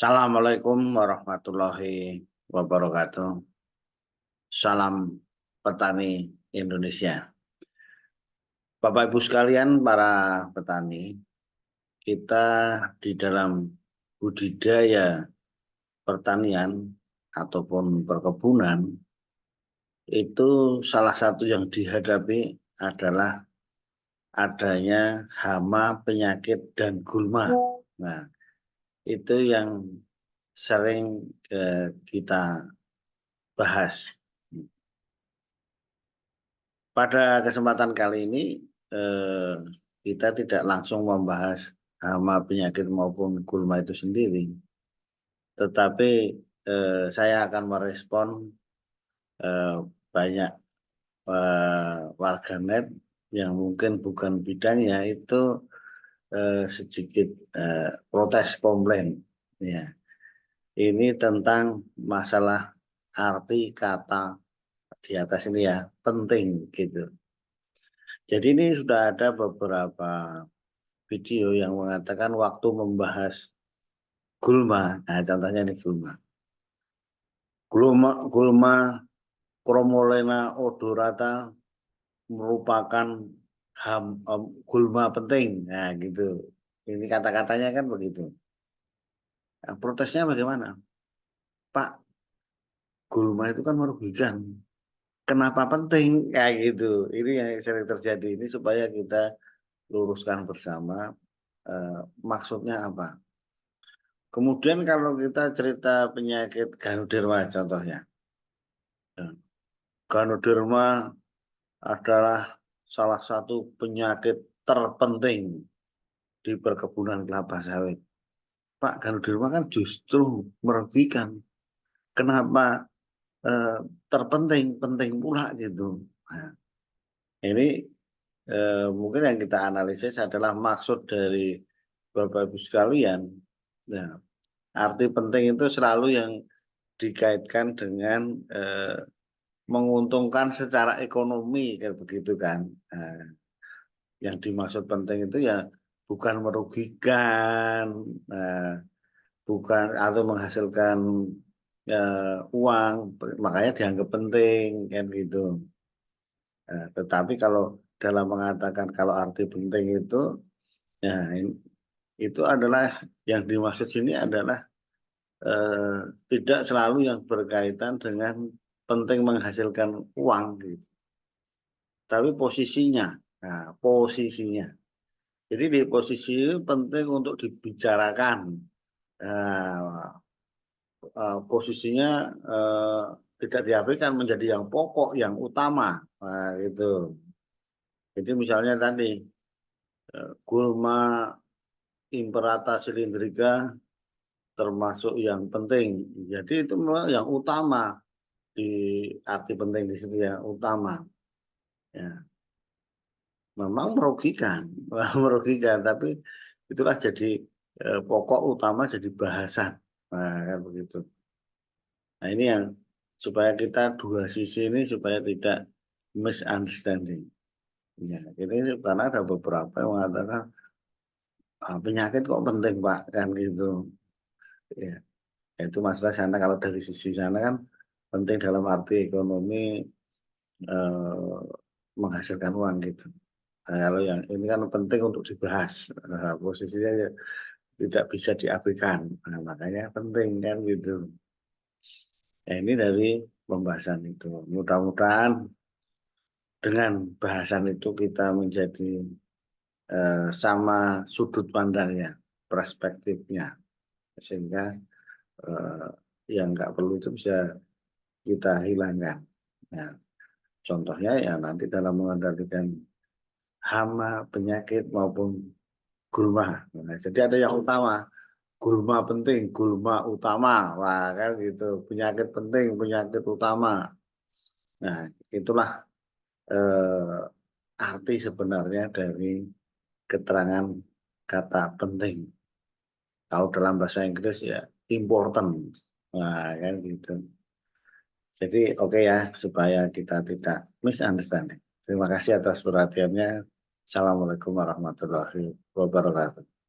Assalamualaikum warahmatullahi wabarakatuh. Salam petani Indonesia. Bapak Ibu sekalian, para petani, kita di dalam budidaya pertanian ataupun perkebunan itu salah satu yang dihadapi adalah adanya hama, penyakit, dan gulma. Nah, itu yang sering kita bahas. Pada kesempatan kali ini kita tidak langsung membahas hama, penyakit maupun gulma itu sendiri, tetapi saya akan merespon banyak warganet yang mungkin bukan bidangnya itu sedikit protes komplain. Ya, ini tentang masalah arti kata di atas ini ya, penting gitu. Jadi ini sudah ada beberapa video yang mengatakan waktu membahas gulma. Nah, contohnya ini gulma. Gulma Chromolena odorata merupakan gulma penting. Nah, gitu. Ini kata-katanya kan begitu. Nah, protesnya bagaimana? Pak, gulma itu kan merugikan. Kenapa penting? Kayak gitu. Ini yang sering terjadi. Ini supaya kita luruskan bersama maksudnya apa. Kemudian kalau kita cerita penyakit Ganoderma contohnya. Ganoderma adalah salah satu penyakit terpenting di perkebunan kelapa sawit. Pak, Ganoderma kan justru merugikan. Kenapa terpenting, penting pula gitu. Nah, ini mungkin yang kita analisis adalah maksud dari Bapak Ibu sekalian. Nah, arti penting itu selalu yang dikaitkan dengan menguntungkan secara ekonomi kayak begitu kan. Nah, yang dimaksud penting itu ya bukan merugikan, bukan atau menghasilkan uang, makanya dianggap penting kan gitu. Tetapi kalau dalam mengatakan kalau arti penting itu, ya itu adalah yang dimaksud sini adalah tidak selalu yang berkaitan dengan penting menghasilkan uang gitu. Tapi posisinya, nah, posisinya. Jadi di posisi ini penting untuk dibicarakan. Nah, posisinya tidak diabaikan menjadi yang pokok, yang utama. Nah, gitu. Jadi misalnya tadi gulma imperata silindrika termasuk yang penting. Jadi itu memang yang utama di arti penting di situ yang utama. Ya, memang merugikan, merugikan, tapi itulah jadi pokok utama jadi bahasan. Nah, kan begitu. Nah, ini yang supaya kita dua sisi ini supaya tidak misunderstanding. Ya, ini karena ada beberapa yang mengatakan penyakit kok penting Pak kan gitu. Ya, itu masalah sana kalau dari sisi sana kan penting dalam arti ekonomi menghasilkan uang gitu. Nah, kalau yang ini kan penting untuk dibahas, posisinya ya tidak bisa diabaikan, nah, makanya penting kan gitu. Nah, ini dari pembahasan itu. Mudah-mudahan dengan bahasan itu kita menjadi sama sudut pandangnya, perspektifnya, sehingga yang nggak perlu itu bisa kita hilangkan. Nah, contohnya ya nanti dalam mengendalikan hama, penyakit maupun gulma. Nah, jadi ada yang utama, gulma penting, gulma utama, wah kan gitu. Penyakit penting, penyakit utama. Nah, itulah arti sebenarnya dari keterangan kata penting. Kalau dalam bahasa Inggris ya important, nah kan gitu. Jadi oke ya supaya kita tidak misunderstanding. Terima kasih atas perhatiannya. Assalamualaikum warahmatullahi wabarakatuh.